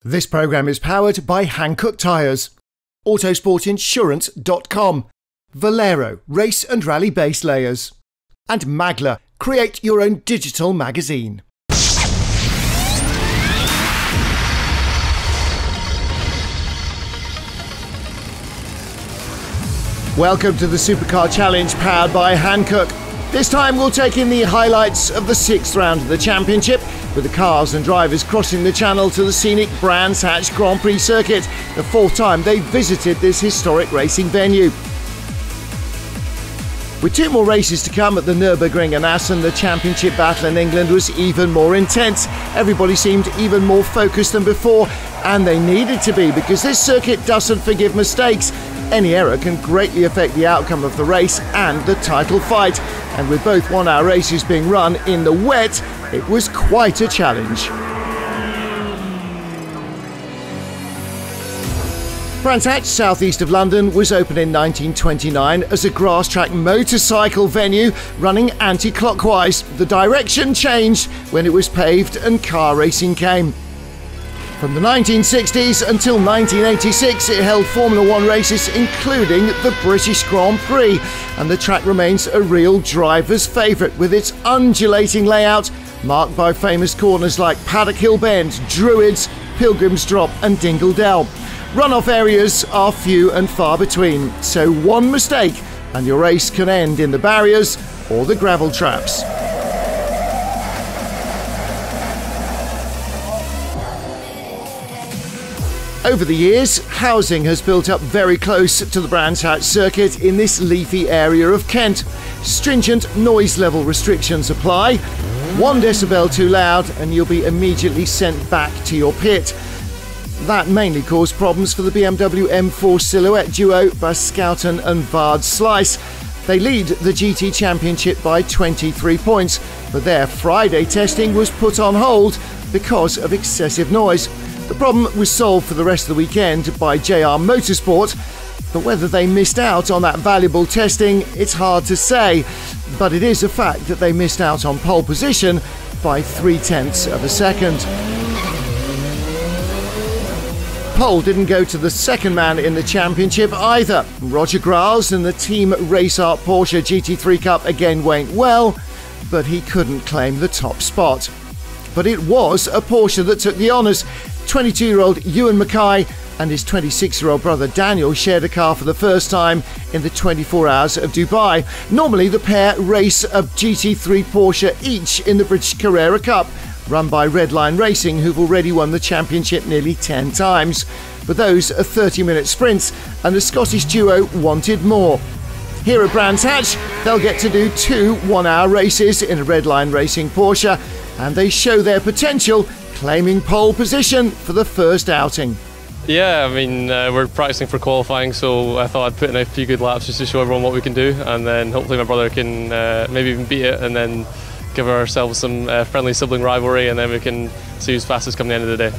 This programme is powered by Hankook tyres, Autosportinsurance.com, Valero race and rally base layers, and Magla, create your own digital magazine. Welcome to the Supercar Challenge powered by Hankook. This time we'll take in the highlights of the 6th round of the championship, with the cars and drivers crossing the channel to the scenic Brands Hatch Grand Prix circuit, the 4th time they've visited this historic racing venue. With 2 more races to come at the Nürburgring and Assen, the championship battle in England was even more intense. Everybody seemed even more focused than before, and they needed to be, because this circuit doesn't forgive mistakes. Any error can greatly affect the outcome of the race and the title fight. And with both 1-hour races being run in the wet, it was quite a challenge. Brands Hatch, southeast of London, was opened in 1929 as a grass track motorcycle venue running anti-clockwise. The direction changed when it was paved and car racing came. From the 1960s until 1986, it held Formula One races, including the British Grand Prix, and the track remains a real driver's favourite, with its undulating layout marked by famous corners like Paddock Hill Bend, Druids, Pilgrim's Drop and Dingle Dell. Runoff areas are few and far between, so one mistake and your race can end in the barriers or the gravel traps. Over the years, housing has built up very close to the Brands Hatch circuit in this leafy area of Kent. Stringent noise level restrictions apply. 1 decibel too loud and you'll be immediately sent back to your pit. That mainly caused problems for the BMW M4 Silhouette duo Bascouten and Vard Slice. They lead the GT Championship by 23 points, but their Friday testing was put on hold because of excessive noise. The problem was solved for the rest of the weekend by JR Motorsport, but whether they missed out on that valuable testing, it's hard to say. But it is a fact that they missed out on pole position by 0.3 of a second. Pole didn't go to the second man in the championship either. Roger Graals in the Team Race Art Porsche GT3 Cup again went well, but he couldn't claim the top spot. But it was a Porsche that took the honours. 22-year-old Ewan Mackay and his 26-year-old brother Daniel shared a car for the first time in the 24 hours of Dubai. Normally the pair race a GT3 Porsche each in the British Carrera Cup, run by Redline Racing, who've already won the championship nearly 10 times. But those are 30-minute sprints, and the Scottish duo wanted more. Here at Brands Hatch, they'll get to do 2 1-hour races in a Redline Racing Porsche, and they show their potential, claiming pole position for the first outing. Yeah, I mean, we're practicing for qualifying, so I thought I'd put in a few good laps just to show everyone what we can do, and then hopefully my brother can maybe even beat it, and then give ourselves some friendly sibling rivalry, and then we can see who's fastest come the end of the day.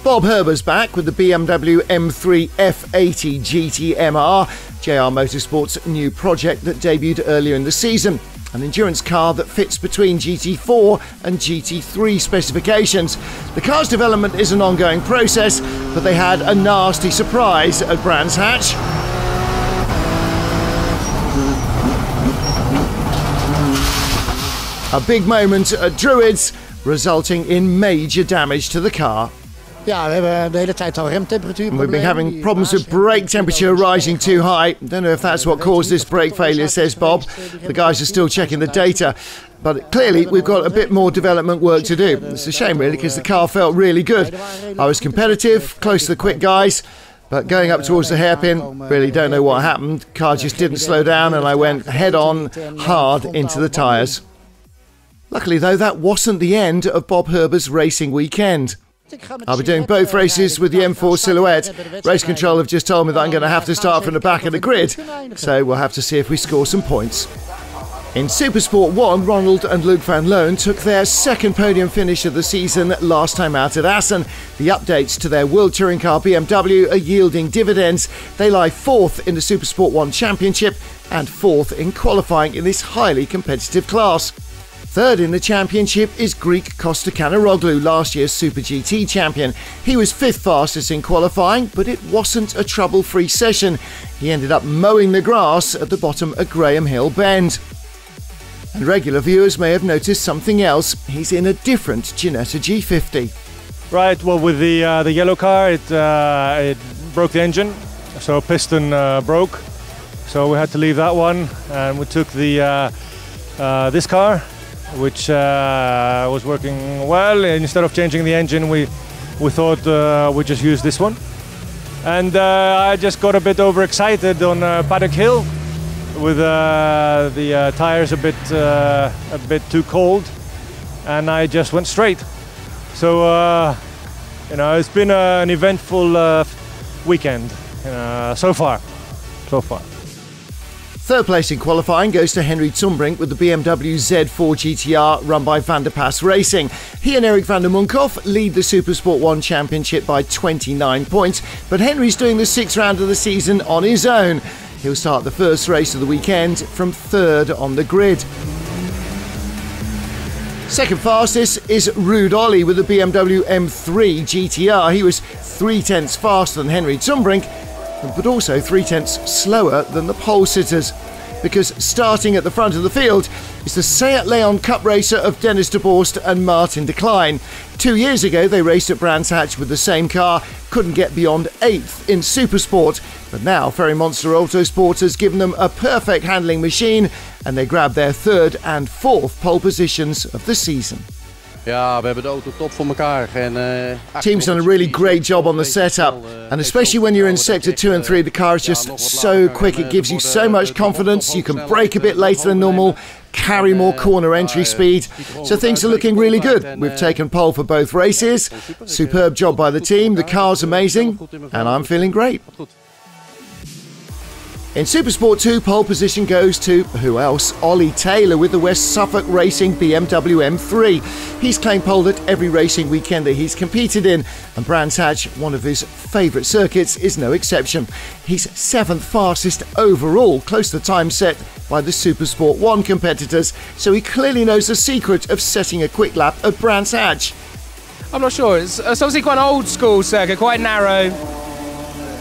Bob Herber's back with the BMW M3 F80 GT-MR, JR Motorsport's new project that debuted earlier in the season. An endurance car that fits between GT4 and GT3 specifications. The car's development is an ongoing process, but they had a nasty surprise at Brands Hatch. A big moment at Druids, resulting in major damage to the car. Yeah, we've been having problems with brake temperature rising too high. Don't know if that's what caused this brake failure, says Bob. The guys are still checking the data. But clearly we've got a bit more development work to do. It's a shame really, because the car felt really good. I was competitive, close to the quick guys, but going up towards the hairpin, really don't know what happened. Car just didn't slow down and I went head on hard into the tyres. Luckily though, that wasn't the end of Bob Herber's racing weekend. I'll be doing both races with the M4 Silhouette. Race Control have just told me that I'm going to have to start from the back of the grid, so we'll have to see if we score some points. In Supersport 1, Ronald and Luke van Loon took their second podium finish of the season last time out at Assen. The updates to their World Touring Car BMW are yielding dividends. They lie 4th in the Supersport 1 Championship and 4th in qualifying in this highly competitive class. Third in the championship is Greek Costa Kanaroglu, last year's Super GT champion. He was fifth fastest in qualifying, but it wasn't a trouble-free session. He ended up mowing the grass at the bottom of Graham Hill Bend. And regular viewers may have noticed something else. He's in a different Ginetta G50. Right, well, with the yellow car, it broke the engine, so piston broke. So we had to leave that one, and we took the this car, which was working well. And instead of changing the engine, we thought we'd just use this one. And I just got a bit overexcited on Paddock Hill, with the tires a bit too cold, and I just went straight. So you know, it's been an eventful weekend so far. Third place in qualifying goes to Henry Zumbrink with the BMW Z4 GTR run by Van der Pass Racing. He and Erik van der Munkhoff lead the Supersport 1 Championship by 29 points, but Henry's doing the sixth round of the season on his own. He'll start the first race of the weekend from third on the grid. Second fastest is Ruud Olli with the BMW M3 GTR. He was 3/10 faster than Henry Zumbrink, but also 3/10 slower than the pole sitters, because starting at the front of the field is the Seat Leon Cup racer of Dennis de Borst and Martin de Klein. 2 years ago they raced at Brands Hatch with the same car, couldn't get beyond 8th in Supersport, but now Ferry Monster Autosport has given them a perfect handling machine, and they grabbed their third and fourth pole positions of the season. Ja, we hebben de auto top voor elkaar. Team's done a really great job on the setup, and especially when you're in sector 2 and 3, the car is just so quick. It gives you so much confidence. You can brake a bit later than normal, carry more corner entry speed, so things are looking really good. We've taken pole for both races. Superb job by the team. The car's amazing, and I'm feeling great. In Supersport 2, pole position goes to, who else? Ollie Taylor with the West Suffolk Racing BMW M3. He's claimed pole at every racing weekend that he's competed in, and Brands Hatch, one of his favourite circuits, is no exception. He's 7th fastest overall, close to the time set by the Supersport 1 competitors, so he clearly knows the secret of setting a quick lap at Brands Hatch. I'm not sure. It's obviously quite an old school circuit, quite narrow.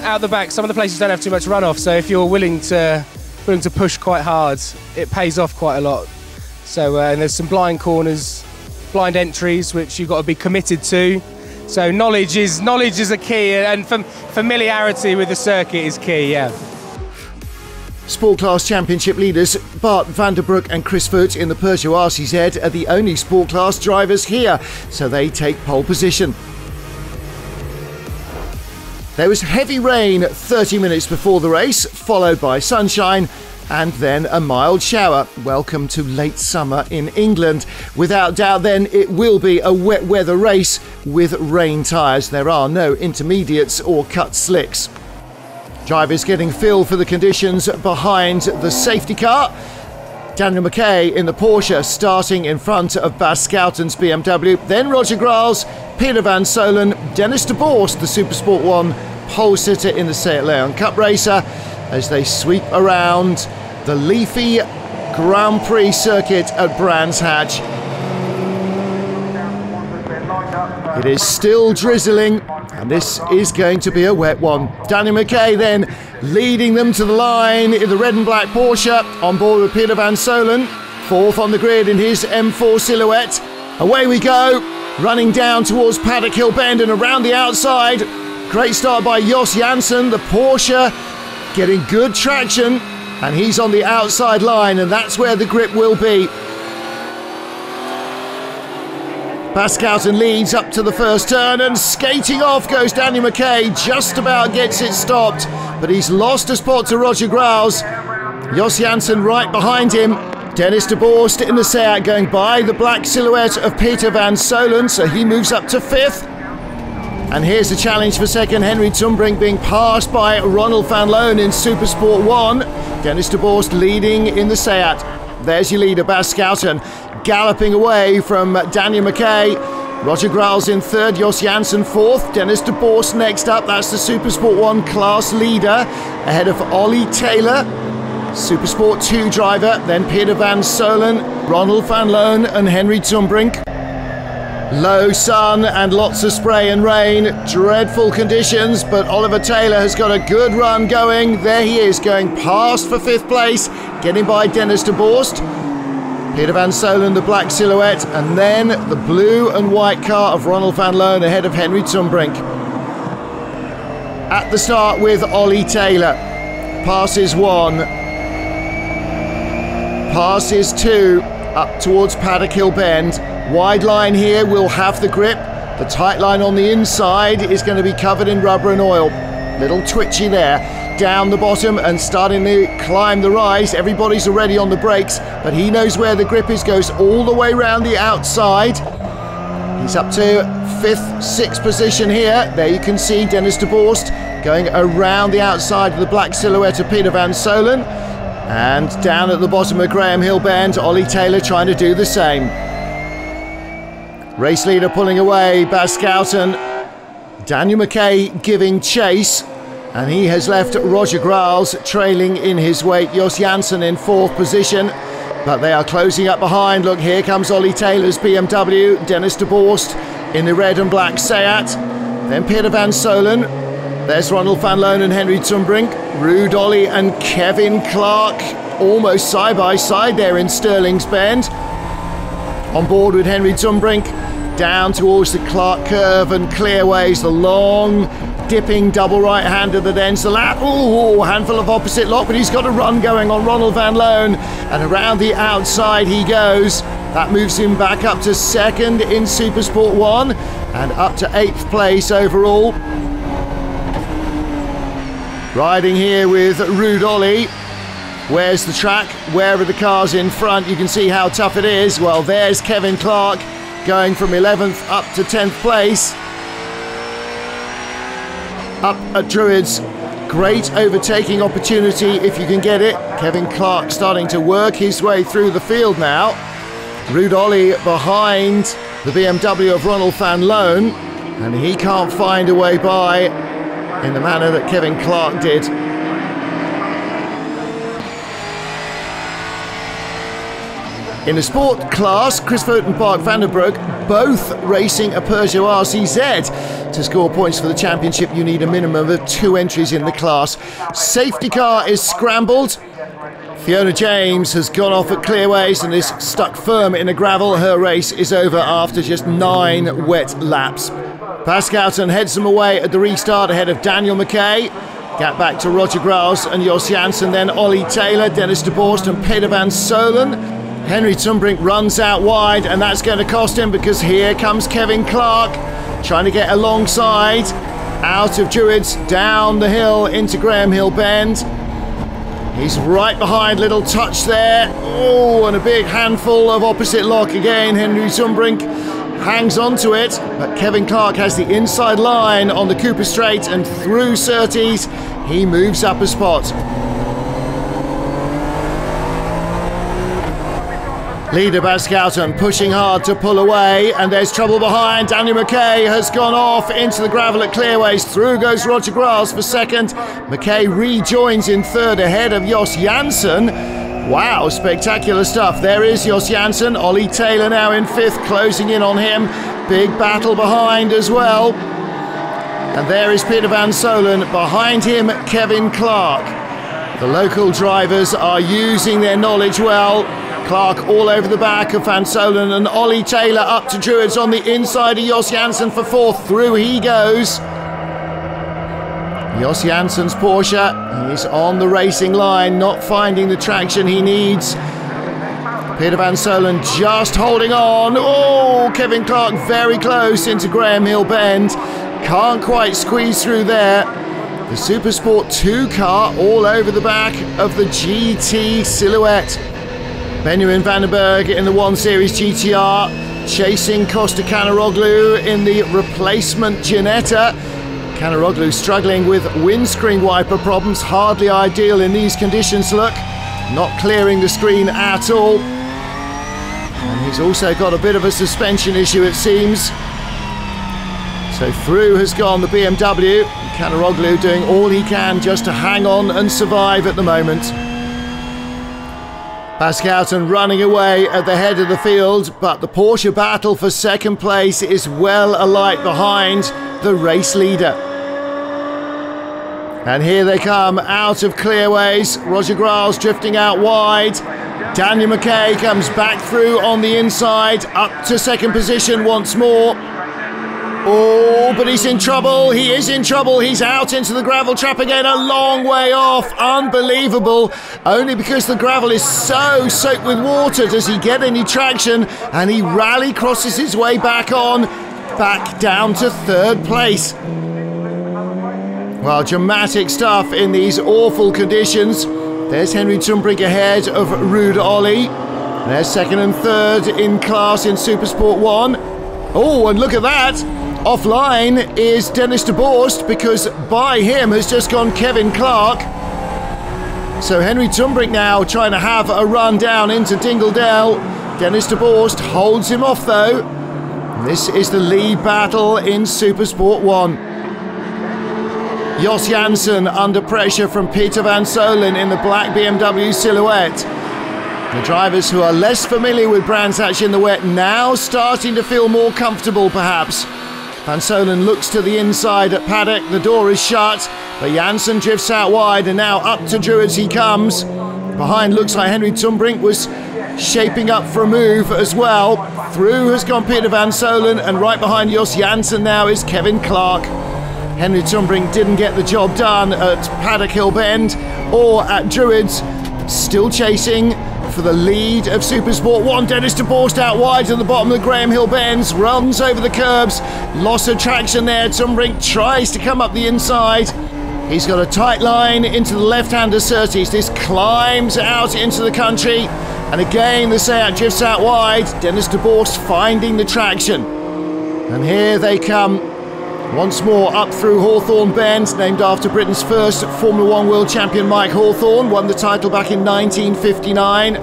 Out the back, some of the places don't have too much runoff, so if you're willing to push quite hard, it pays off quite a lot. So and there's some blind corners, blind entries, which you've got to be committed to. So knowledge is a key, and familiarity with the circuit is key. Yeah. Sport Class Championship leaders Bart van der Broek and Chris Voet in the Peugeot RCZ are the only Sport Class drivers here, so they take pole position. There was heavy rain 30 minutes before the race, followed by sunshine and then a mild shower. Welcome to late summer in England. Without doubt then, it will be a wet weather race with rain tyres. There are no intermediates or cut slicks. Drivers getting feel for the conditions behind the safety car. Daniel Mackay in the Porsche starting in front of Bas Schouten's BMW, then Roger Graals, Peter van Solen, Dennis de Borst, the Supersport 1 pole sitter in the Seat Leon Cup racer, as they sweep around the leafy Grand Prix circuit at Brands Hatch. It is still drizzling, and this is going to be a wet one. Daniel Mackay then leading them to the line in the red and black Porsche, on board with Peter van Solen, fourth on the grid in his M4 Silhouette. Away we go, running down towards Paddock Hill Bend and around the outside. Great start by Jos Janssen, the Porsche, getting good traction, and he's on the outside line, and that's where the grip will be. Bas Schouten leads up to the first turn, and skating off goes Daniel Mackay, just about gets it stopped, but he's lost a spot to Roger Graals. Jos Janssen right behind him. Dennis de Borst in the Seat going by the black silhouette of Peter van Solen, so he moves up to 5th. And here's the challenge for second, Henry Zumbrink being passed by Ronald van Loon in Supersport 1. Dennis de Borst leading in the Seat. There's your leader, Bas Schouten, galloping away from Daniel Mackay. Roger Graals in third, Jos Janssen fourth, Dennis de Borst next up. That's the Supersport 1 class leader, ahead of Ollie Taylor. Supersport 2 driver, then Peter van Solen, Ronald van Loon and Henry Zumbrink. Low sun and lots of spray and rain, dreadful conditions, but Oliver Taylor has got a good run going. There he is, going past for 5th place, getting by Dennis de Borst. Peter van Solen, the black silhouette, and then the blue and white car of Ronald van Loon ahead of Henry Zumbrink. At the start with Ollie Taylor, passes 1, passes 2, up towards Paddock Hill Bend. Wide line here will have the grip. The tight line on the inside is going to be covered in rubber and oil. Little twitchy there. Down the bottom and starting to climb the rise. Everybody's already on the brakes, but he knows where the grip is. Goes all the way around the outside. He's up to 5th, 6th position here. There you can see Dennis de Borst going around the outside of the black silhouette of Peter van Solen. And down at the bottom of Graham Hill Bend, Ollie Taylor trying to do the same. Race leader pulling away, Bas Schouten. Daniel Mackay giving chase, and he has left Roger Graals trailing in his wake. Jos Janssen in 4th position, but they are closing up behind. Look, here comes Ollie Taylor's BMW, Dennis de Borst in the red and black Seat. Then Peter van Solen. There's Ronald van Loon and Henry Zumbrink. Ruud Ollie and Kevin Clark almost side by side there in Stirling's Bend. On board with Henry Zumbrink, down towards the Clark curve and clearways, the long dipping double right-hander that ends the lap. Ooh, handful of opposite lock, but he's got a run going on Ronald van Loon, and around the outside he goes. That moves him back up to 2nd in Supersport 1 and up to 8th place overall. Riding here with Ruud Ollie. Where's the track? Where are the cars in front? You can see how tough it is. Well, there's Kevin Clark going from 11th up to 10th place. Up at Druids. Great overtaking opportunity if you can get it. Kevin Clark starting to work his way through the field now. Ruud Ollie behind the BMW of Ronald van Loon, and he can't find a way by in the manner that Kevin Clark did. In the sport class, Chris Vogt and Bart van der Broek both racing a Peugeot RCZ. To score points for the championship, you need a minimum of 2 entries in the class. Safety car is scrambled. Fiona James has gone off at clearways and is stuck firm in the gravel. Her race is over after just 9 wet laps. Bas Schouten heads them away at the restart ahead of Daniel Mackay. Gap back to Roger Graals and Jos Janssen, then Ollie Taylor, Dennis de Borst and Peter van Solen. Henry Zumbrink runs out wide, and that's going to cost him because here comes Kevin Clark trying to get alongside out of Druids, down the hill into Graham Hill Bend. He's right behind, little touch there. Oh, and a big handful of opposite lock again. Henry Zumbrink hangs on to it, but Kevin Clark has the inside line on the Cooper Straight, and through Surtees, he moves up a spot. Leader Bas Schouten pushing hard to pull away, and there's trouble behind. Daniel Mackay has gone off into the gravel at clearways. Through goes Roger Graals for 2nd. Mackay rejoins in 3rd ahead of Jos Janssen. Wow, spectacular stuff. There is Jos Janssen. Ollie Taylor now in 5th, closing in on him. Big battle behind as well. And there is Peter van Solen. Behind him, Kevin Clark. The local drivers are using their knowledge well. Clark all over the back of Van Solen, and Ollie Taylor up to Druids on the inside of Jos Janssen for 4th. Through he goes. Jos Janssen's Porsche, he's on the racing line, not finding the traction he needs. Peter van Solen just holding on. Oh, Kevin Clark very close into Graham Hill Bend. Can't quite squeeze through there. The Supersport 2 car all over the back of the GT silhouette. Benjamin Vandenberg in the 1 Series GTR, chasing Costa Kanaroglu in the replacement Ginetta. Kanaroglu struggling with windscreen wiper problems, hardly ideal in these conditions, look. Not clearing the screen at all. And he's also got a bit of a suspension issue, it seems. So through has gone the BMW. Kanaroglu doing all he can just to hang on and survive at the moment. Pascalton running away at the head of the field, but the Porsche battle for second place is well alight behind the race leader. And here they come out of clearways. Roger Grals drifting out wide. Daniel McKay comes back through on the inside, up to second position once more. Oh, but he's in trouble. He is in trouble. He's out into the gravel trap again, a long way off. Unbelievable. Only because the gravel is so soaked with water does he get any traction, and he rally crosses his way back down to third place. Well, dramatic stuff in these awful conditions. There's Henry Tumbrink ahead of Ruud Ollie. There's second and third in class in Supersport 1. Oh, and look at that. Offline is Dennis de Borst, because by him has just gone Kevin Clark. So Henry Tumbrink now trying to have a run down into Dingledale. Dennis de Borst holds him off though. This is the lead battle in Supersport 1. Jos Janssen under pressure from Peter van Solen in the black BMW Silhouette. The drivers who are less familiar with Brands Hatch in the wet now starting to feel more comfortable perhaps. Van Solen looks to the inside at Paddock, the door is shut, but Janssen drifts out wide and now up to Druids he comes. Behind looks like Henry Tumbrink was shaping up for a move as well. Through has gone Peter van Solen, and right behind Jos Janssen now is Kevin Clark. Henry Tumbrink didn't get the job done at Paddock Hill Bend or at Druids, still chasing for the lead of Supersport 1. Dennis de Borst out wide at the bottom of the Graham Hill bends, runs over the curbs, loss of traction there. Tumbrink tries to come up the inside. He's got a tight line into the left-hander Surtees. This climbs out into the country, and again the Seat drifts out wide. Dennis de Borst finding the traction. And here they come once more up through Hawthorne Bend, named after Britain's first Formula 1 world champion Mike Hawthorne, won the title back in 1959.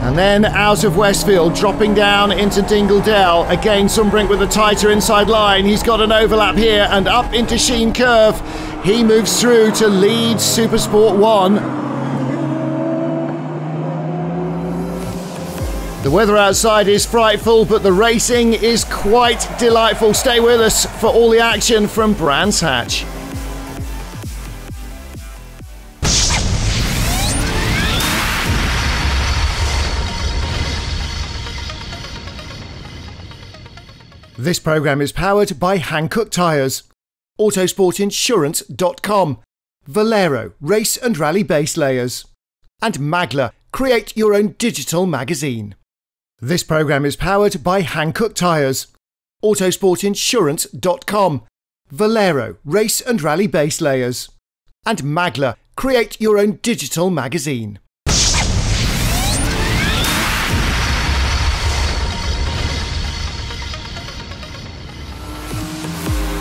And then out of Westfield, dropping down into Dingledale. Again, Tumbrink with a tighter inside line. He's got an overlap here and up into Sheen Curve. He moves through to lead Supersport 1. The weather outside is frightful, but the racing is quite delightful. Stay with us for all the action from Brands Hatch. This programme is powered by Hankook Tyres, Autosportinsurance.com, Valero Race and Rally Base Layers, and Magla, create your own digital magazine. This programme is powered by Hankook Tyres, Autosportinsurance.com, Valero Race and Rally Base Layers, and Magla, create your own digital magazine.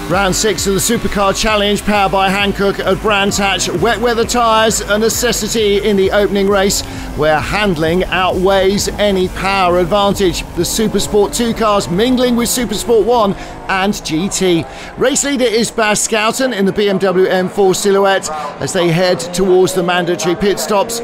Round 6 of the Supercar Challenge, powered by Hankook at Brands Hatch. Wet weather tyres, a necessity in the opening race, where handling outweighs any power advantage. The Supersport 2 cars mingling with Supersport 1 and GT. Race leader is Pascalton in the BMW M4 Silhouette as they head towards the mandatory pit stops.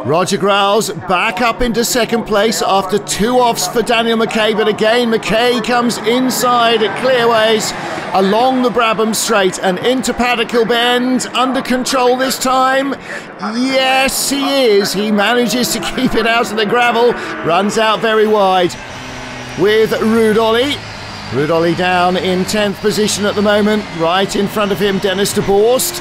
Roger Grals back up into second place after 2 offs for Daniel McKay, but again McKay comes inside at clearways along the Brabham Straight and into Paddock Hill Bend. Under control this time. Yes, he is. He manages to keep it out of the gravel, runs out very wide with Ruud Ollie. Ruud Ollie down in 10th position at the moment. Right in front of him, Dennis de Borst.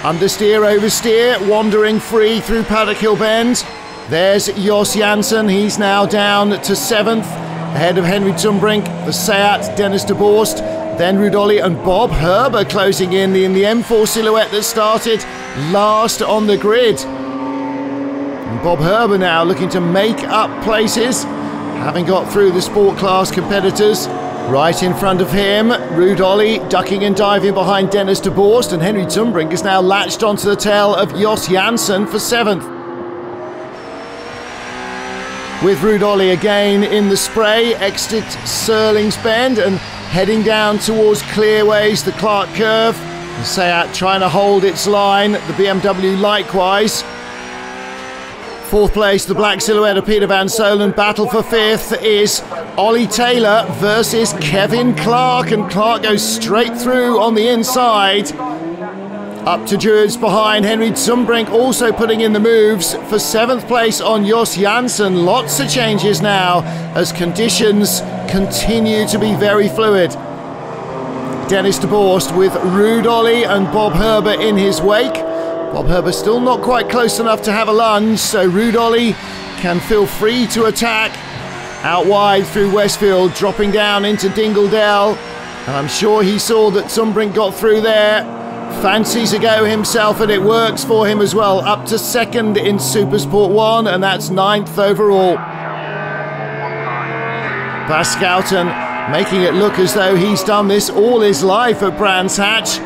Understeer, oversteer, wandering free through Paddock Hill Bend. There's Jos Janssen, he's now down to 7th, ahead of Henry Tumbrink, the Seat, Dennis de Borst, then Ruud Ollie and Bob Herber closing in the M4 Silhouette that started last on the grid. And Bob Herber now looking to make up places, having got through the sport class competitors. Right in front of him, Ruud Ollie ducking and diving behind Dennis de Borst, and Henry Tumbrink is now latched onto the tail of Jos Janssen for 7th. With Ruud Ollie again in the spray, exit Serling's Bend and heading down towards Clearways, the Clark Curve. The Seat trying to hold its line, the BMW likewise. Fourth place, the black silhouette of Peter Van Solen. Battle for fifth is Ollie Taylor versus Kevin Clark, and Clark goes straight through on the inside. Up to Druids behind. Henry Zumbrink also putting in the moves for seventh place on Jos Janssen. Lots of changes now as conditions continue to be very fluid. Dennis de Borst with Ruud Ollie and Bob Herber in his wake. Bob Herber still not quite close enough to have a lunge, so Ruud Ollie can feel free to attack. Out wide through Westfield, dropping down into Dingledale. And I'm sure he saw that Zumbrink got through there. Fancies a go himself, and it works for him as well. Up to second in Supersport 1, and that's ninth overall. Bas Schouten making it look as though he's done this all his life at Brands Hatch.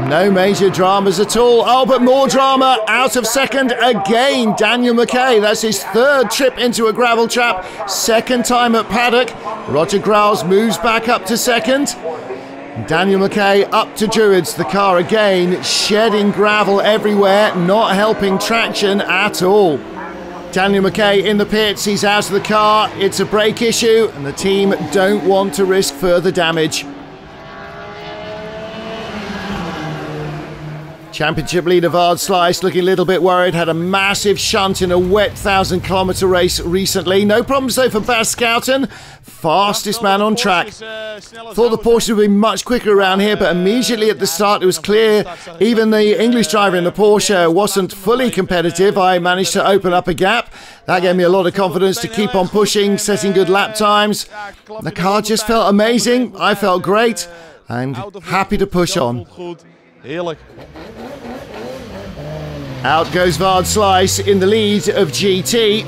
No major dramas at all. Oh, but more drama. Out of second again, Daniel McKay. That's his third trip into a gravel trap. Second time at paddock. Roger Grauls moves back up to second. Daniel McKay up to Druids. The car again shedding gravel everywhere, not helping traction at all. Daniel McKay in the pits, he's out of the car. It's a brake issue and the team don't want to risk further damage. Championship leader Vard Slice looking a little bit worried, had a massive shunt in a wet 1,000-kilometre race recently. No problems though for Bas Schouten, fastest man on track. Thought the Porsche would be much quicker around here, but immediately at the start it was clear even the English driver in the Porsche wasn't fully competitive. I managed to open up a gap. That gave me a lot of confidence to keep on pushing, setting good lap times. The car just felt amazing. I felt great and happy to push on. Out goes Vard Slice in the lead of GT.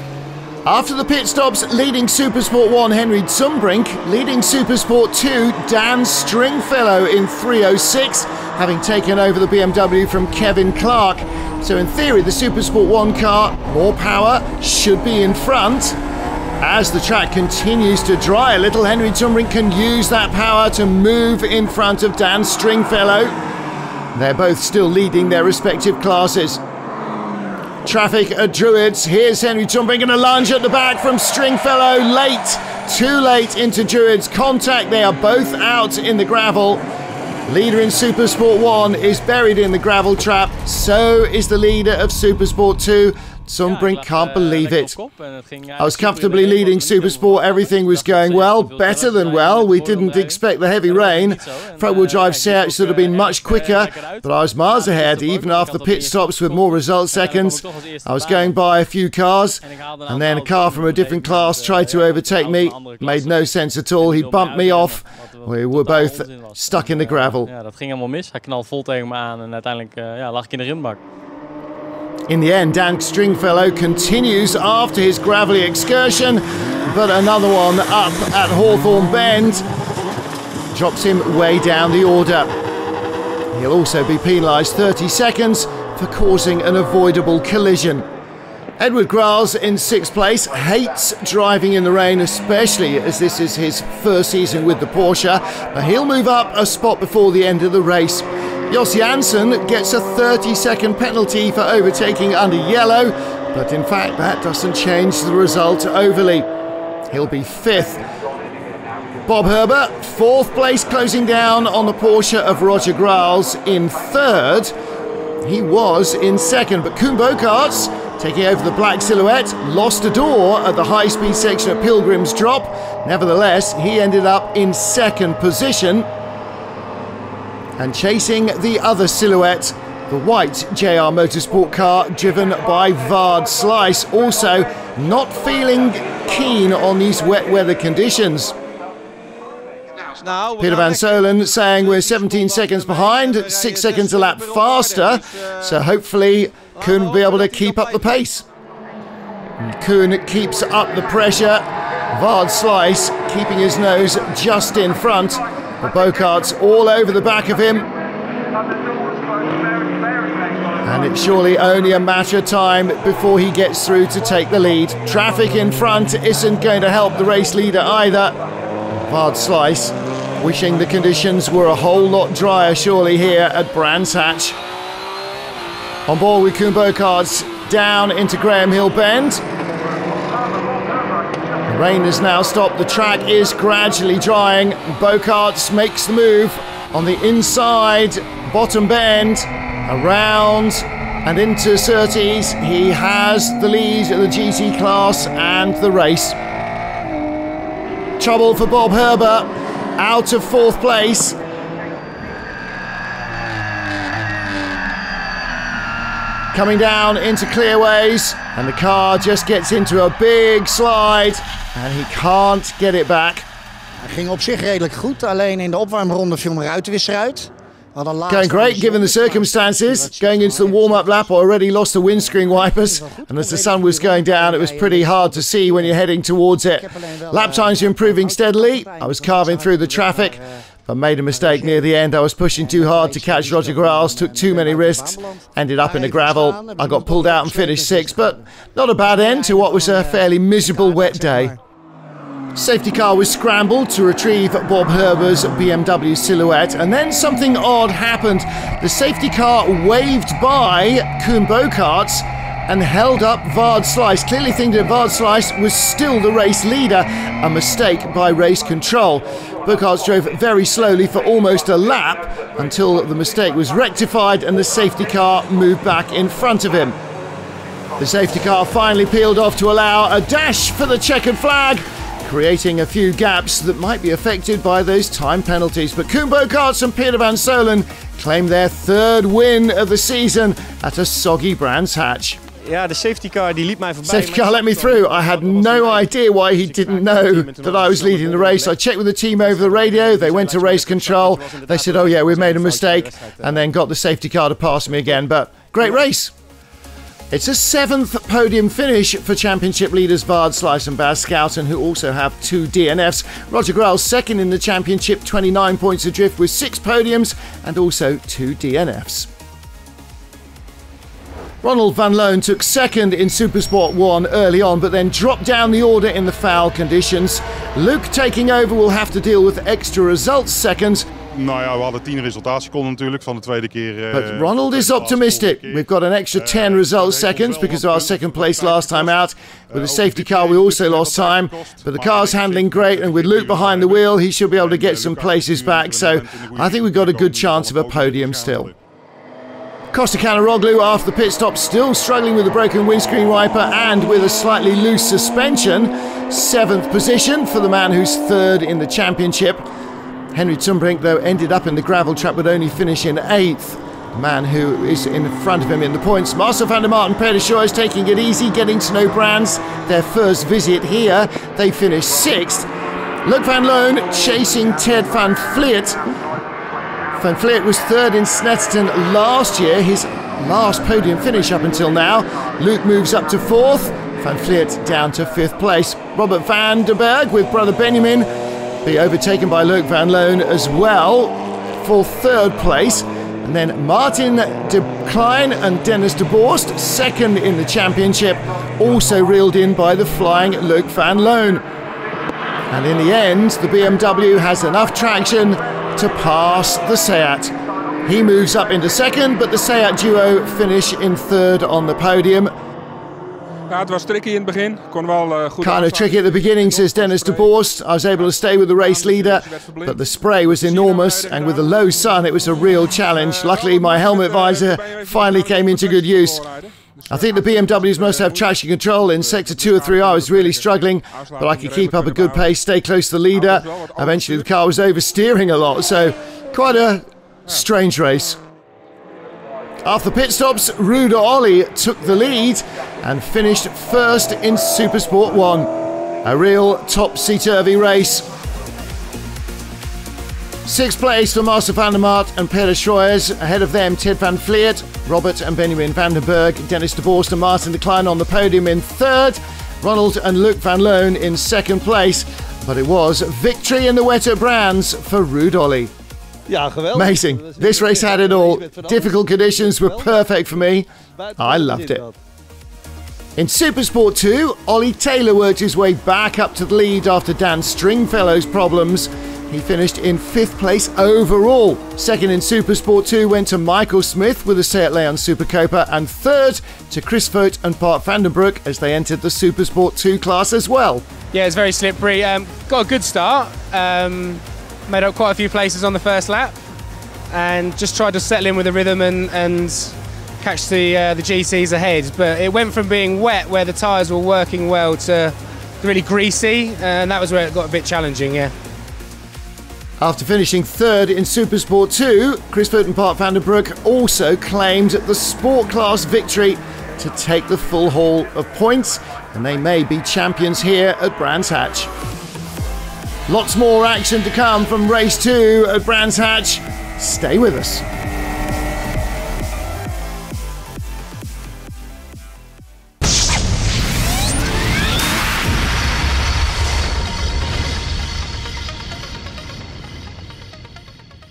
After the pit stops, leading Supersport 1 Henry Zumbrink, leading Supersport 2 Dan Stringfellow in 3:06, having taken over the BMW from Kevin Clark. So in theory, the Supersport 1 car, more power, should be in front. As the track continues to dry a little, Henry Zumbrink can use that power to move in front of Dan Stringfellow. They're both still leading their respective classes. Traffic at Druids. Here's Henry Zumbrink and a lunge at the back from Stringfellow. Late, too late into Druids. Contact, they are both out in the gravel. Leader in Supersport 1 is buried in the gravel trap. So is the leader of Supersport 2. Zumbrink can't believe it. I was comfortably leading Supersport. Everything was going well, better than well. We didn't expect the heavy rain. Front-wheel drive Seat should have been much quicker, but I was miles ahead, even after the pit stops with more result seconds. I was going by a few cars, and then a car from a different class tried to overtake me. Made no sense at all. He bumped me off. We were both stuck in the gravel. In the end, Dan Stringfellow continues after his gravelly excursion, but another one up at Hawthorne Bend drops him way down the order. He'll also be penalised 30 seconds for causing an avoidable collision. Edward Grauls in 6th place, hates driving in the rain, especially as this is his first season with the Porsche, but he'll move up a spot before the end of the race. Jos Janssen gets a 30-second penalty for overtaking under yellow, but in fact that doesn't change the result overly. He'll be 5th. Bob Herber, 4th place, closing down on the Porsche of Roger Grauls in 3rd. He was in 2nd, but Koen Bokaerts, taking over the black silhouette, lost a door at the high-speed section at Pilgrim's Drop. Nevertheless, he ended up in 2nd position. And chasing the other silhouette, the white JR Motorsport car driven by Vard Slice, also not feeling keen on these wet weather conditions. Peter Van Solen saying we're 17 seconds behind, 6 seconds a lap faster, so hopefully Koen will be able to keep up the pace. Koen keeps up the pressure, Vard Slice keeping his nose just in front. The Bokaerts all over the back of him. And it's surely only a matter of time before he gets through to take the lead. Traffic in front isn't going to help the race leader either. Vard Slice wishing the conditions were a whole lot drier surely here at Brands Hatch. On board with Koen Bokaerts, down into Graham Hill Bend. The rain has now stopped. The track is gradually drying. Bocarts makes the move on the inside bottom bend, around and into Surtees. He has the lead of the GT class and the race. Trouble for Bob Herber, out of 4th place. Coming down into clearways, and the car just gets into a big slide and he can't get it back. Hij ging op zich redelijk goed, alleen in de opwarmronde viel mijn ruitenwisser uit. Going great given the circumstances. Going into the warm-up lap, already lost the windscreen wipers, and as the sun was going down, it was pretty hard to see when you're heading towards it. Lap times are improving steadily. I was carving through the traffic, but made a mistake near the end. I was pushing too hard to catch Roger Graals, took too many risks, ended up in the gravel. I got pulled out and finished 6th, but not a bad end to what was a fairly miserable wet day. Safety car was scrambled to retrieve Bob Herber's BMW Silhouette, and then something odd happened. The safety car waved by Koen Bocarts and held up Vard Slice, clearly thinking that Vard Slice was still the race leader, a mistake by race control. Bocarts drove very slowly for almost a lap until the mistake was rectified and the safety car moved back in front of him. The safety car finally peeled off to allow a dash for the checkered flag, creating a few gaps that might be affected by those time penalties. But Koen Bocarts and Peter van Solen claim their 3rd win of the season at a soggy Brands Hatch. Ja, de safety car die liep mij voorbij. Safety car let me through. I had no idea why he didn't know that I was leading the race. I checked with the team over the radio. They went to race control. They said, oh yeah, we made a mistake, and then got the safety car to pass me again. But great race. It's a 7th podium finish for championship leaders Vard Slice and Bas Schouten, who also have 2 DNFs. Roger Graals 2nd in the championship, 29 points adrift with 6 podiums and also 2 DNFs. Ronald van Loon took 2nd in Supersport 1 early on, but then dropped down the order in the foul conditions. Luke taking over will have to deal with extra results seconds. Nou ja, we hadden 10 resultaatseconden natuurlijk van de tweede keer. But Ronald is optimistic. We've got an extra 10 result seconds because of our 2nd place last time out. With the safety car we also lost time, but the car's handling great, and with Luke behind the wheel he should be able to get some places back, so I think we've got a good chance of a podium still. Costa Canaroglu after the pit stop still struggling with a broken windscreen wiper and with a slightly loose suspension. 7th position for the man who's 3rd in the championship. Henry Tumbrink, though, ended up in the gravel trap, would only finish in 8th. The man who is in front of him in the points. Marcel van der Maat and Peter Scheuer is taking it easy, getting to know Brands. Their first visit here, they finished 6th. Luc van Loon chasing Ted van Vliet. Van Vliet was 3rd in Snetterton last year, his last podium finish up until now. Luke moves up to 4th, Van Vliet down to 5th place. Robert van der Berg with brother Benjamin be overtaken by Luc van Loon as well for 3rd place. And then Martin de Klein and Dennis de Borst, 2nd in the championship, also reeled in by the flying Luc van Loon. And in the end, the BMW has enough traction to pass the Seat. He moves up into 2nd, but the Seat duo finish in 3rd on the podium. Ja, het was tricky in het begin. Kon wel goed. Kind of tricky at the beginning, says Dennis de Borst. I was able to stay with the race leader, but the spray was enormous, and with the low sun, it was a real challenge. Luckily, my helmet visor finally came into good use. I think the BMWs must have traction control. In sector 2 or 3, I was really struggling, but I could keep up a good pace, stay close to the leader. Eventually, the car was oversteering a lot, so quite a strange race. After pit stops, Ruud Olly took the lead and finished 1st in Supersport 1. A real topsy-turvy race. 6th place for Marcel van der Maat and Peter Scheuer. Ahead of them, Ted van Vliet, Robert and Benjamin van den Berg, Dennis de Borst and Martin de Klein on the podium in 3rd. Ronald and Luc van Loon in 2nd place. But it was victory in the Wetter Brands for Ruud Olly. Ja, geweldig. Amazing. This race had it all. Difficult conditions were perfect for me. I loved it. In Supersport 2, Ollie Taylor worked his way back up to the lead after Dan Stringfellow's problems. He finished in 5th place overall. Second in Supersport 2 went to Michael Smith with a Seat Leon Supercopa, and third to Chris Vogt and Bart Vandenbroek as they entered the Supersport 2 class as well. Yeah, it's very slippery. Got a good start. Made up quite a few places on the first lap, and just tried to settle in with the rhythm and catch the GCs ahead. But it went from being wet, where the tyres were working well, to really greasy, and that was where it got a bit challenging, yeah. After finishing third in Supersport 2, Chris Vogt and Bart Vandenbroek also claimed the Sport Class victory to take the full haul of points, and they may be champions here at Brands Hatch. Lots more action to come from race 2 at Brands Hatch. Stay with us.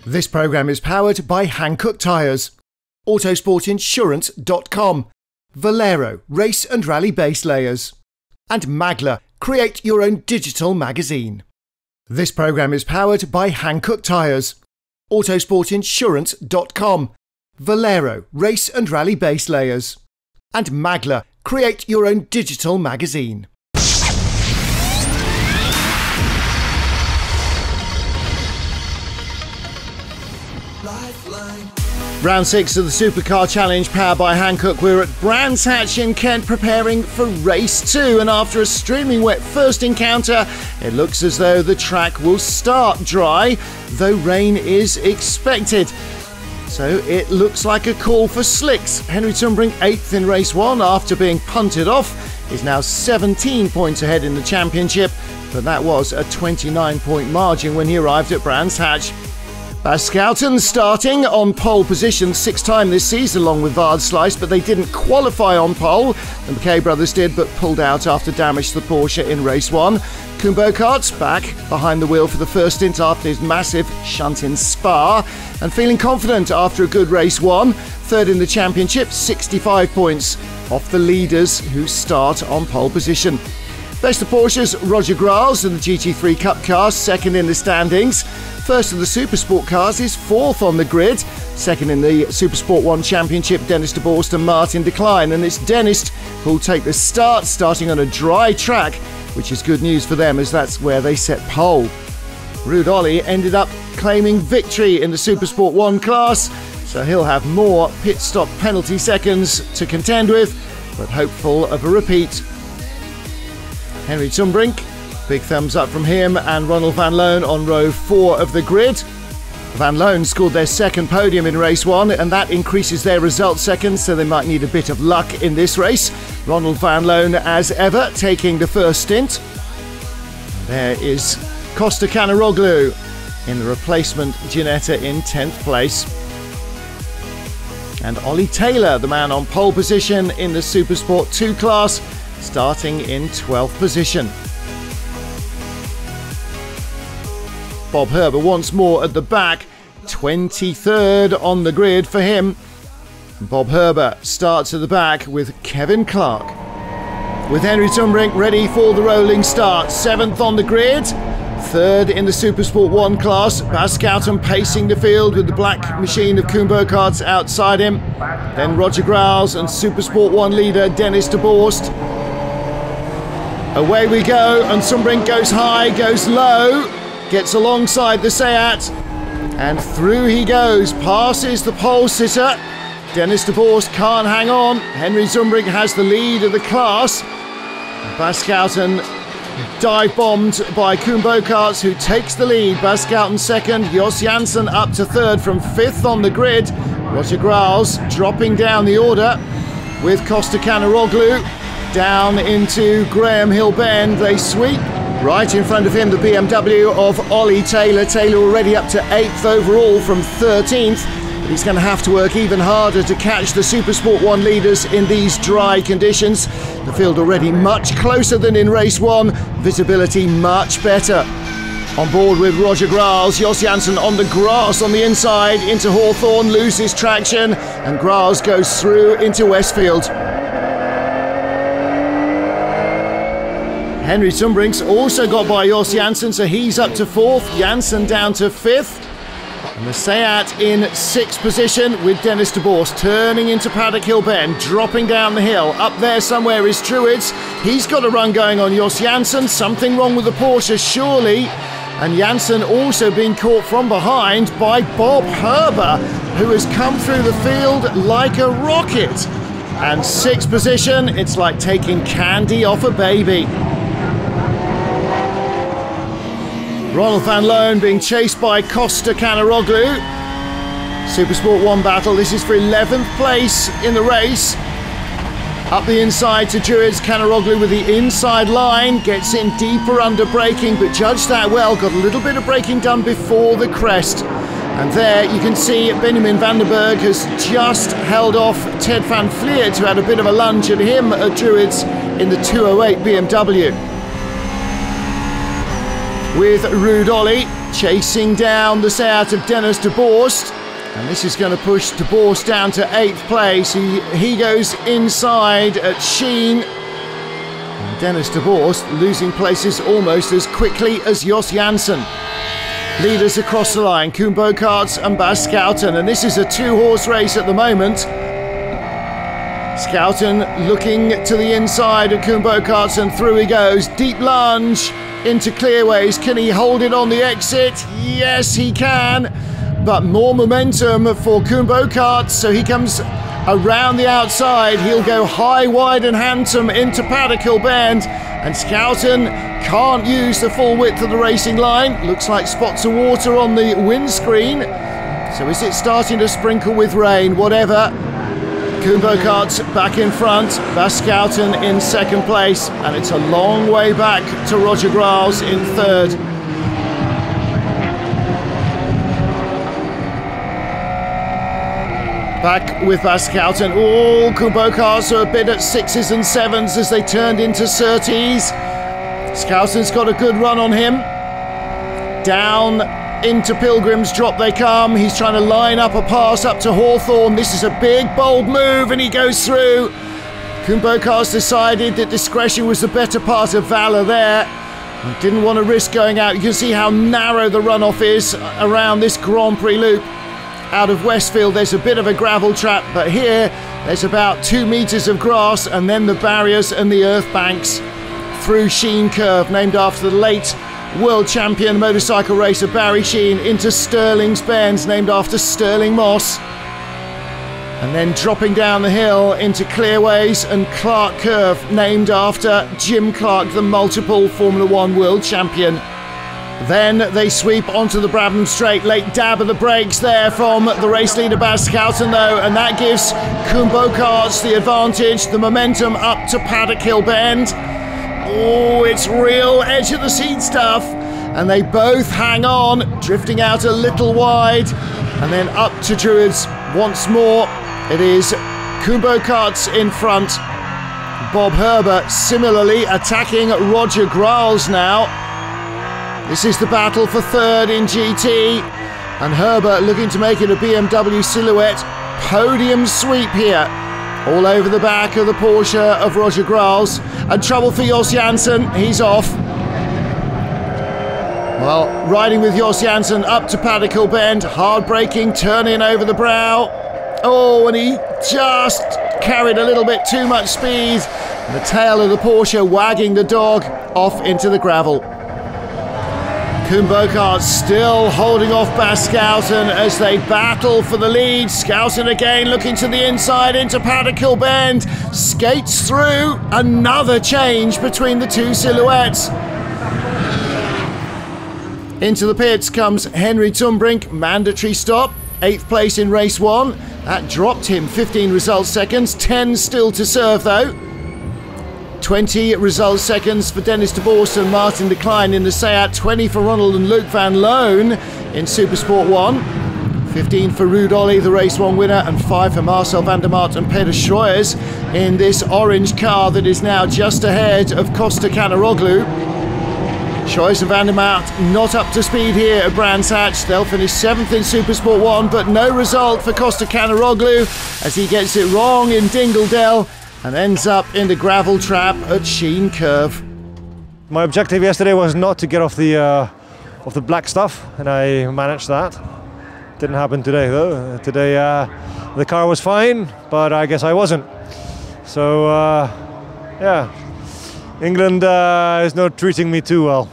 This programme is powered by Hankook Tyres, Autosportinsurance.com, Valero Race and Rally Base Layers, and Magla, create your own digital magazine. This programme is powered by Hankook Tyres, Autosportinsurance.com, Valero Race and Rally Base Layers, and Magla, create your own digital magazine. Round 6 of the Supercar Challenge powered by Hankook. We're at Brands Hatch in Kent preparing for race 2, and after a streaming wet first encounter, it looks as though the track will start dry, though rain is expected. So it looks like a call for slicks. Henry Tunbring 8th in race 1 after being punted off is now 17 points ahead in the championship, but that was a 29-point margin when he arrived at Brands Hatch. Bas Schouten starting on pole position 6th time this season along with Vard Slice, but they didn't qualify on pole. The McKay brothers did, but pulled out after damage to the Porsche in race 1. Koen Boekhort's back behind the wheel for the first stint after his massive shunt in Spa, and feeling confident after a good race 1. Third in the championship, 65 points off the leaders who start on pole position. Best of Porsche's Roger Graals in the GT3 Cup car, second in the standings. First of the Supersport cars is fourth on the grid. Second in the Supersport 1 Championship, Dennis de Borst and Martin de Klein. And it's Dennis who'll take the start, starting on a dry track, which is good news for them as that's where they set pole. Ruud Olli ended up claiming victory in the Supersport 1 class, so he'll have more pit stop penalty seconds to contend with, but hopeful of a repeat. Henry Tunbring, big thumbs up from him and Ronald van Loon on row 4 of the grid. Van Loon scored their second podium in race 1, and that increases their result seconds, so they might need a bit of luck in this race. Ronald van Loon, as ever, taking the first stint. There is Costa Canaroglu in the replacement Ginetta in 10th place. And Ollie Taylor, the man on pole position in the Supersport 2 class, starting in 12th position. Bob Herber once more at the back, 23rd on the grid for him. Bob Herber starts at the back with Kevin Clark. With Henry Tunbring ready for the rolling start, 7th on the grid. Third in the Supersport 1 class, Bas Schouten pacing the field with the black machine of Koen Boekhort outside him. Then Roger Graals and Supersport 1 leader Dennis de Borst. Away we go, and Tunbring goes high, goes low, gets alongside the Seat, and through he goes, passes the pole sitter. Dennis de Borst can't hang on. Henry Tunbring has the lead of the class. Bas Schouten dive bombed by Koen Boekhort, who takes the lead. Bas Schouten second, Jos Janssen up to third from 5th on the grid. Roger Graals dropping down the order with Costa Canaroglu down into Graham Hill Bend. They sweep. Right in front of him, the BMW of Ollie Taylor. Taylor already up to 8th overall from 13th. But he's going to have to work even harder to catch the Supersport 1 leaders in these dry conditions. The field already much closer than in race 1. Visibility much better. On board with Roger Graals, Jos Janssen on the grass on the inside into Hawthorne, loses traction, and Graals goes through into Westfield. Henry Sumbrink's also got by Jos Janssen, so he's up to 4th. Janssen down to 5th. And the Seat in 6th position with Dennis de Boerst turning into Paddock Hill Bend, dropping down the hill. Up there somewhere is Druids. He's got a run going on Jos Janssen. Something wrong with the Porsche, surely. And Janssen also being caught from behind by Bob Herber, who has come through the field like a rocket. And 6th position, it's like taking candy off a baby. Ronald van Loon being chased by Costa Canaroglu. Supersport 1 battle. This is for 11th place in the race. Up the inside to Druids. Canaroglu with the inside line. Gets in deeper under braking, but judged that well. Got a little bit of braking done before the crest. And there you can see Benjamin van den Berg has just held off Ted van Vliet, who had a bit of a lunge at him at Druids in the 208 BMW. With Ruud Olly chasing down the Seat of Dennis de Boerst. And this is going to push de Boerst down to 8th place. He goes inside at Sheen. And Dennis de Boerst losing places almost as quickly as Jos Janssen. Leaders across the line, Koen Bokaerts and Bas Schouten. And this is a 2-horse race at the moment. Schouten looking to the inside of Koen Bokaerts, and through he goes. Deep lunge into clearways. Can he hold it on the exit? Yes, he can. But more momentum for Koen Bokaerts, so he comes around the outside. He'll go high, wide and handsome into Paddock Hill Bend. And Schouten can't use the full width of the racing line. Looks like spots of water on the windscreen. So is it starting to sprinkle with rain? Whatever. Koen Bokaerts back in front, Bas Schouten in 2nd place, and it's a long way back to Roger Graals in 3rd. Back with Bas Schouten. Oh, Koen Bokaerts are a bit at 6s and 7s as they turned into 30s. Schouten's got a good run on him. Down into Pilgrim's Drop they come. He's trying to line up a pass up to Hawthorne. This is a big, bold move, and he goes through. Koen Bokaerts decided that discretion was the better part of valour there. He didn't want to risk going out. You can see how narrow the runoff is around this Grand Prix loop. Out of Westfield, there's a bit of a gravel trap, but here there's about 2 metres of grass, and then the barriers and the earth banks through Sheen Curve, named after the late world champion motorcycle racer Barry Sheen, into Stirling's Bends, named after Stirling Moss. And then dropping down the hill into Clearways and Clark Curve, named after Jim Clark, the multiple Formula 1 world champion. Then they sweep onto the Brabham Straight. Late dab of the brakes there from the race leader Bas Schouten though, and that gives Koen Bokaerts the advantage, the momentum up to Paddock Hill Bend. Oh, it's real edge of the seat stuff, and they both hang on, drifting out a little wide, and then up to Druids once more. It is Koen Bokaerts in front. Bob Herber similarly attacking Roger Graals now. This is the battle for 3rd in GT, and Herber looking to make it a BMW Silhouette podium sweep here. All over the back of the Porsche of Roger Graals. And trouble for Jos Janssen, he's off. Well, riding with Jos Janssen up to Paddock Hill Bend, hard braking, turning over the brow. Oh, and he just carried a little bit too much speed. And the tail of the Porsche wagging the dog off into the gravel. Koen Bokaerts still holding off Bas Schouten as they battle for the lead. Schouten again looking to the inside into Paddock Hill Bend. Skates through. Another change between the two silhouettes. Into the pits comes Henry Sumbrink. Mandatory stop. 8th place in race 1. That dropped him 15 result seconds. 10 still to serve though. 20 result seconds for Dennis de Boerst and Martin de Klein in the Seat. 20 for Ronald and Luc van Loon in Supersport 1. 15 for Ruud Olly, the race 1 winner, and 5 for Marcel van der Maat and Peter Schroyers in this orange car that is now just ahead of Costa Canaroglu. Schroyers and van der Maat not up to speed here at Brands Hatch. They'll finish 7th in Supersport 1, but no result for Costa Canaroglu as he gets it wrong in Dingle Dell and ends up in the gravel trap at Sheen Curve. My objective yesterday was not to get off the black stuff, and I managed that. Didn't happen today though. Today the car was fine, but I guess I wasn't. So yeah, England is not treating me too well.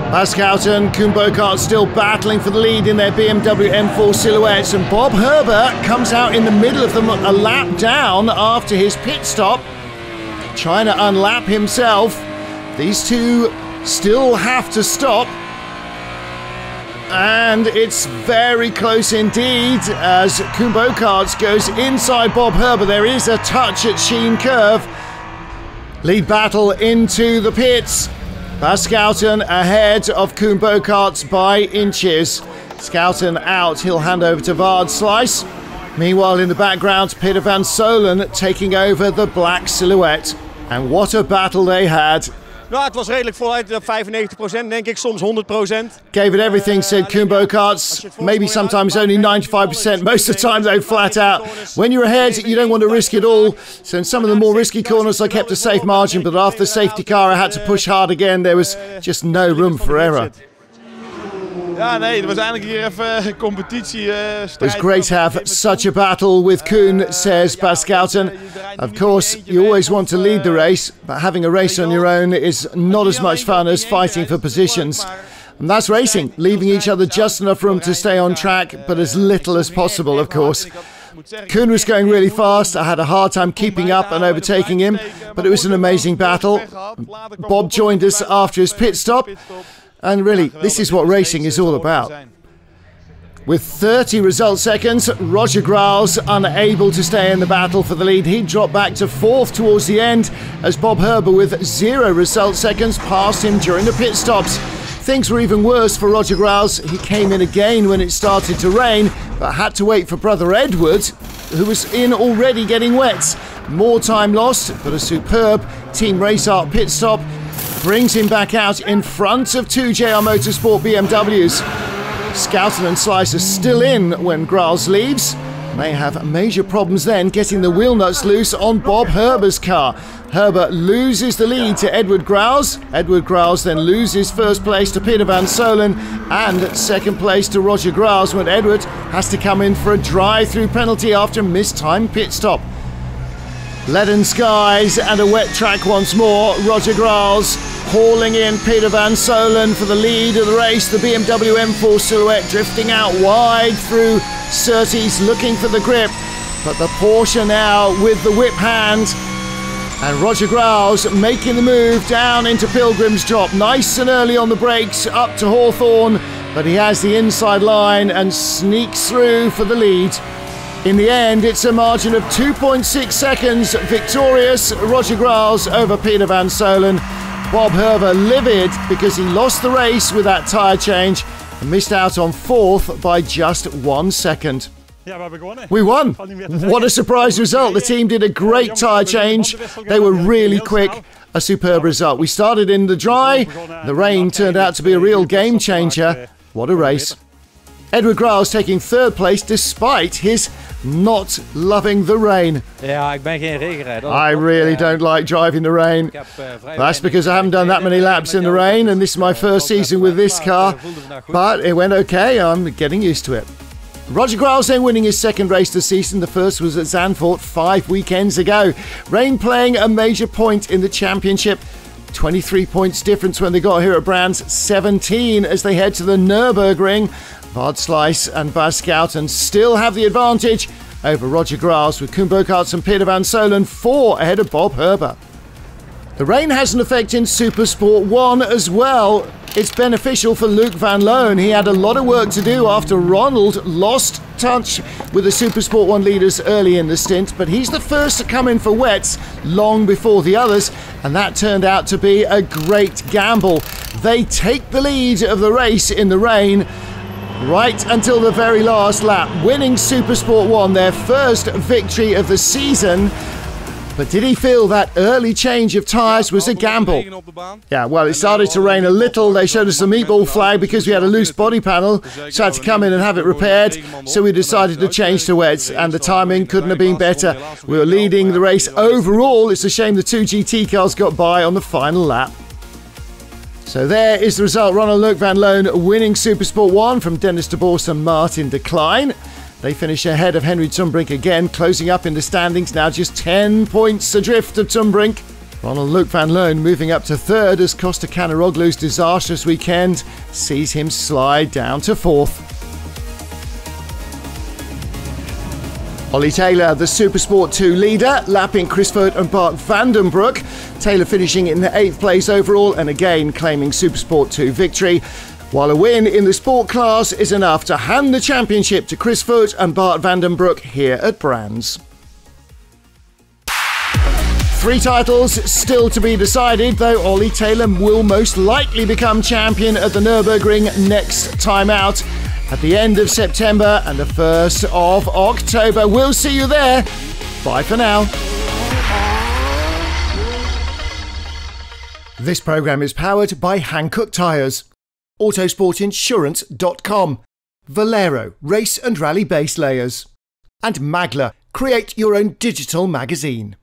Pascalton, Koen Boekhart still battling for the lead in their BMW M4 silhouettes, and Bob Herbert comes out in the middle of them a lap down after his pit stop, trying to unlap himself. These two still have to stop, and it's very close indeed as Koen Boekhart goes inside Bob Herbert. There is a touch at Sheen Curve. Lead battle into the pits. Pascalton ahead of Koen Boekhart by inches. Schouten out, he'll hand over to Vaardsluis. Meanwhile in the background, Peter van Solen taking over the black silhouette. And what a battle they had. Nou, het was redelijk voluit, 95% denk ik, soms 100%. Gave it everything, said Koen Boekhart. Maybe sometimes only 95%. Most of the time though, flat out. When you're ahead, you don't want to risk it all. So in some of the more risky corners, I kept a safe margin, but after the safety car, I had to push hard again. There was just no room for error. Ja, nee, er was eindelijk hier even competitie. It was great to have such a battle with Koen, says Pascalton. Of course, you always want to lead the race, but having a race on your own is not as much fun as fighting for positions. And that's racing, leaving each other just enough room to stay on track, but as little as possible, of course. Koen was going really fast. I had a hard time keeping up and overtaking him, but it was an amazing battle. Bob joined us after his pit stop. And really, this is what racing is all about. With 30 result seconds, Roger Graals unable to stay in the battle for the lead. He dropped back to 4th towards the end as Bob Herbert with 0 result seconds passed him during the pit stops. Things were even worse for Roger Graals. He came in again when it started to rain, but had to wait for brother Edward, who was in already getting wet. More time lost, but a superb Team Race Art pit stop brings him back out in front of 2 JR Motorsport BMWs. Schouten and Slice are still in when Graals leaves. They have major problems then getting the wheel nuts loose on Bob Herbert's car. Herbert loses the lead to Edward Graals. Edward Graals then loses first place to Peter van Solen and second place to Roger Graals when Edward has to come in for a drive-through penalty after a mistimed pit stop. Leaden skies and a wet track once more. Roger Graals hauling in Peter van Solen for the lead of the race. The BMW M4 silhouette drifting out wide through Surtees looking for the grip. But the Porsche now with the whip hand. And Roger Graals making the move down into Pilgrim's Drop. Nice and early on the brakes up to Hawthorne. But he has the inside line and sneaks through for the lead. In the end, it's a margin of 2.6 seconds. Victorious Roger Graals over Peter van Solen. Bob Herbert livid because he lost the race with that tyre change and missed out on 4th by just 1 second. We won. What a surprise result. The team did a great tyre change. They were really quick. A superb result. We started in the dry. The rain turned out to be a real game changer. What a race. Edward Graals taking 3rd place despite his not loving the rain. Ja, ik ben geen regenrijder. I really don't like driving the rain. That's because I haven't done that many laps in the rain, and this is my first season with this car. But it went okay. I'm getting used to it. Roger Graals then winning his 2nd race this season. The first was at Zandvoort 5 weekends ago. Rain playing a major point in the championship. 23 points difference when they got here at Brands, 17 as they head to the Nürburgring. Vaardsluis and Pascalton still have the advantage over Roger Graals with Koen Boekhart and Peter van Solen 4 ahead of Bob Herbert. The rain has an effect in Supersport 1 as well. It's beneficial for Luc van Loon. He had a lot of work to do after Ronald lost touch with the Supersport 1 leaders early in the stint, but he's the first to come in for wets long before the others, and that turned out to be a great gamble. They take the lead of the race in the rain right until the very last lap, winning Supersport 1, their first victory of the season. But did he feel that early change of tyres was a gamble? Yeah, well, it started to rain a little. They showed us the meatball flag because we had a loose body panel, so I had to come in and have it repaired. So we decided to change to wets, and the timing couldn't have been better. We were leading the race overall. It's a shame the 2 GT cars got by on the final lap. So there is the result. Ronald Luke van Loon winning Supersport 1 from Dennis de Boer and Martin de Klein. They finish ahead of Henry Tumbrink again, closing up in the standings, now just 10 points adrift of Tumbrink. Ronald Luke van Loon moving up to third as Costa Canaroglu's disastrous weekend sees him slide down to fourth. Ollie Taylor, the Supersport 2 leader, lapping Chris Foot and Bart Vandenbroek. Taylor finishing in the 8th place overall and again claiming Supersport 2 victory. While a win in the sport class is enough to hand the championship to Chris Foot and Bart Vandenbroek here at Brands. 3 titles still to be decided, though Ollie Taylor will most likely become champion at the Nürburgring next time out at the end of September and the 1st of October. We'll see you there. Bye for now. This programme is powered by Hankook Tyres, Autosportinsurance.com, Valero Race and Rally Base Layers, and Magla. Create your own digital magazine.